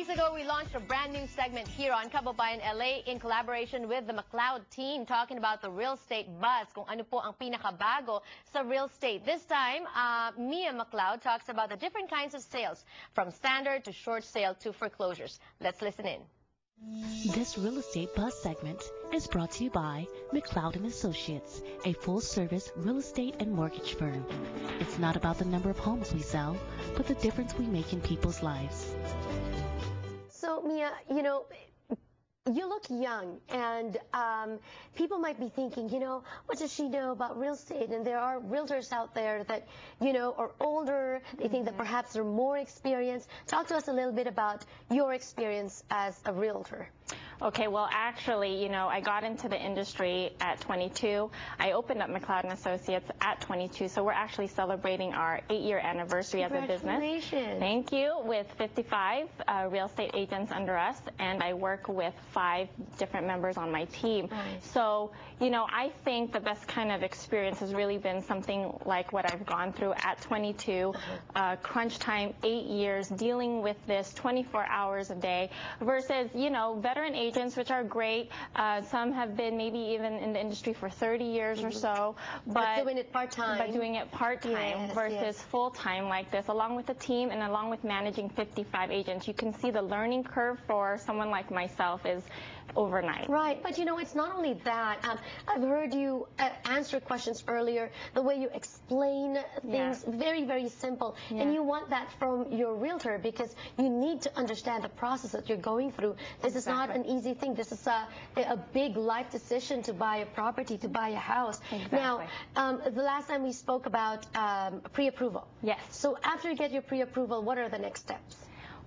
days ago, we launched a brand new segment here on Kababayan LA in collaboration with the McLeod team, talking about the real estate buzz, kung ano po ang pinakabago sa real estate. This time, Mia McLeod talks about the different kinds of sales, from standard to short sale to foreclosures. Let's listen in. This real estate buzz segment is brought to you by McLeod & Associates, a full-service real estate and mortgage firm. It's not about the number of homes we sell, but the difference we make in people's lives. So, Mia, you know, you look young, and people might be thinking, you know, what does she know about real estate? And there are realtors out there that, you know, are older. They think that perhaps they're more experienced. Talk to us a little bit about your experience as a realtor. Okay, well, actually, you know, I got into the industry at 22. I opened up McLeod & Associates at 22, so we're actually celebrating our 8-year anniversary as a business. Congratulations. Thank you, with 55 real estate agents under us, and I work with 5 different members on my team. Nice. So, you know, I think the best kind of experience has really been something like what I've gone through at 22, crunch time, 8 years, dealing with this 24 hours a day, versus, you know, veteran agents, which are great. Some have been maybe even in the industry for 30 years or so. But doing it part-time. But doing it part-time versus full-time like this, along with the team and along with managing 55 agents. You can see the learning curve for someone like myself is overnight. Right, but you know, it's not only that. I've heard you answer questions earlier, the way you explain things, very, very simple. And you want that from your realtor, because you need to understand the process that you're going through. This is not an easy thing. This is a big life decision to buy a property, to buy a house. Now, the last time we spoke about pre-approval. Yes. So after you get your pre-approval, what are the next steps?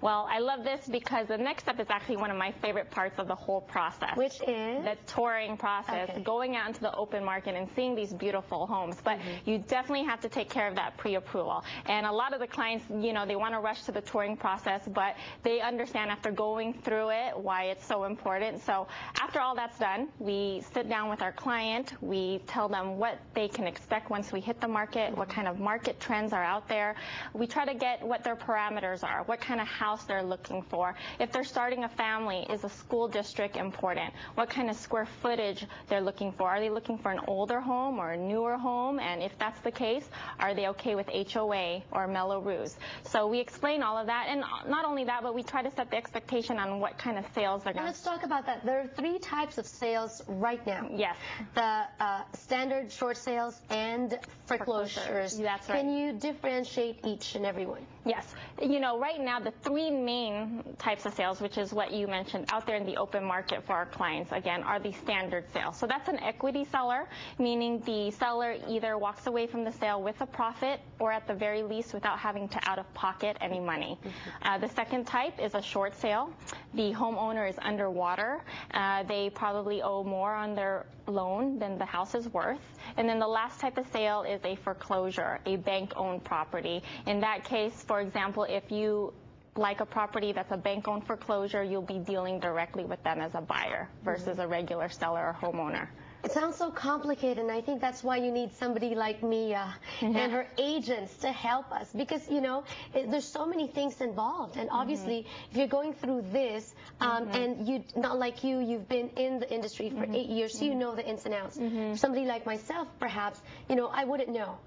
Well, I love this because the next step is actually one of my favorite parts of the whole process. Which is? The touring process, going out into the open market and seeing these beautiful homes. But you definitely have to take care of that pre-approval. And a lot of the clients, you know, they want to rush to the touring process, but they understand after going through it why it's so important. So after all that's done, we sit down with our client. We tell them what they can expect once we hit the market, what kind of market trends are out there. We try to get what their parameters are, what kind of house they're looking for. If they're starting a family, is a school district important? What kind of square footage they're looking for? Are they looking for an older home or a newer home? And if that's the case, are they okay with HOA or Mello-Roos? So we explain all of that, and not only that, but we try to set the expectation on what kind of sales they're going to. Let's talk about that. There are 3 types of sales right now. Yes. The standard, short sales, and foreclosures. That's right. Can you differentiate each and every one? Yes. You know, right now, the 3 main types of sales, which is what you mentioned out there in the open market for our clients, again, are the standard sales. So that's an equity seller, meaning the seller either walks away from the sale with a profit or at the very least without having to out-of-pocket any money. The second type is a short sale. The homeowner is underwater. They probably owe more on their loan than the house is worth. And then the last type of sale is a foreclosure, a bank-owned property. In that case, for example, if you like a property that's a bank-owned foreclosure, you'll be dealing directly with them as a buyer versus a regular seller or homeowner. It sounds so complicated, and I think that's why you need somebody like Mia and her agents to help us, because, you know, there's so many things involved. And obviously, if you're going through this, and you, not like you've been in the industry for 8 years, so you know the ins and outs. Somebody like myself, perhaps, you know, I wouldn't know.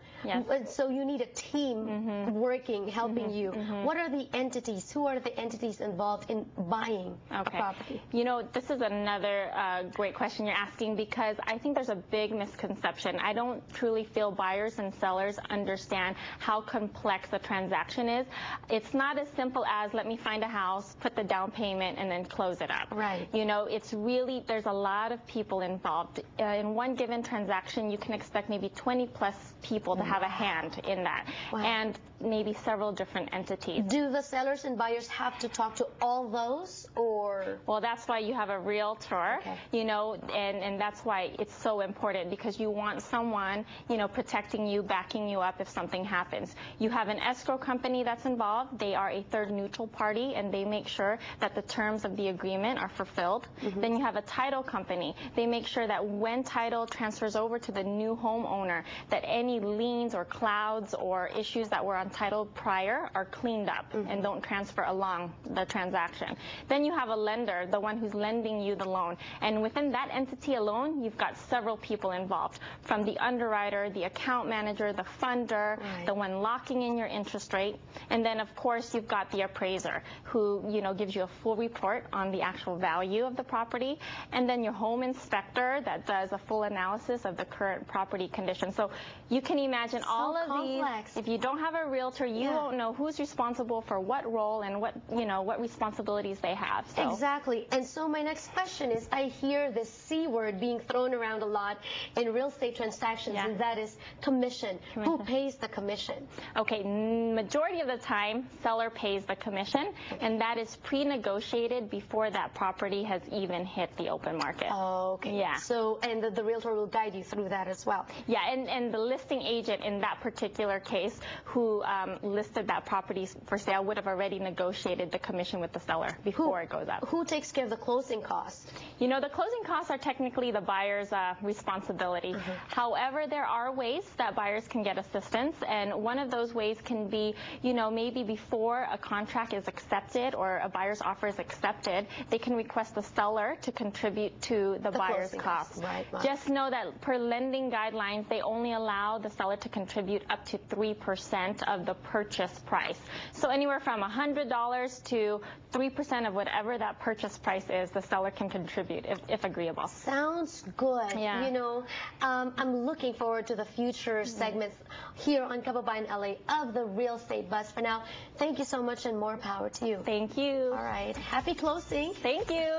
So you need a team working, helping you. What are the entities? Who are the entities involved in buying a property? You know, this is another great question you're asking, because I think there's a big misconception. I don't truly feel buyers and sellers understand how complex the transaction is. It's not as simple as, let me find a house, put the down payment, and then close it up. Right. You know, it's really, there's a lot of people involved. In one given transaction, you can expect maybe 20 plus people to have a hand in that, and maybe several different entities. Do the sellers and buyers have to talk to all those, or? Well, that's why you have a realtor, you know, and that's why it's so important because you want someone, protecting you, backing you up if something happens. You have an escrow company that's involved. They are a third neutral party, and they make sure that the terms of the agreement are fulfilled. Then you have a title company. They make sure that when title transfers over to the new homeowner, that any liens or clouds or issues that were on title prior are cleaned up and don't transfer along the transaction. Then you have a lender, the one who's lending you the loan. And within that entity alone, you've got several people involved, from the underwriter, the account manager, the funder, the one locking in your interest rate. And then, of course, you've got the appraiser who, gives you a full report on the actual value of the property. And then your home inspector that does a full analysis of the current property condition. So you can imagine all of complex. these. If you don't have a realtor, you won't know who's responsible for what role and what responsibilities they have. So. Exactly. And so my next question is, I hear this C word being thrown around a lot in real estate transactions, and that is commission. Who pays the commission? Okay, majority of the time, seller pays the commission, and that is pre-negotiated before that property has even hit the open market. Oh, okay. Yeah. So, and the realtor will guide you through that as well. Yeah, and the listing agent in that particular case who listed that property for sale would have already negotiated the commission with the seller before it goes up. Who takes care of the closing costs? The closing costs are technically the buyer's responsibility. However, there are ways that buyers can get assistance, and one of those ways can be, maybe before a contract is accepted or a buyer's offer is accepted, they can request the seller to contribute to the buyer's costs. Right. Just know that per lending guidelines, they only allow the seller to contribute up to 3% of the purchase price. So anywhere from $100 to 3% of whatever that purchase price is, the seller can contribute if agreeable. Sounds good. Yeah. I'm looking forward to the future segments here on Kababayan LA of the Real Estate Buzz. For now, thank you so much and more power to you. Thank you. All right. Happy closing. Thank you.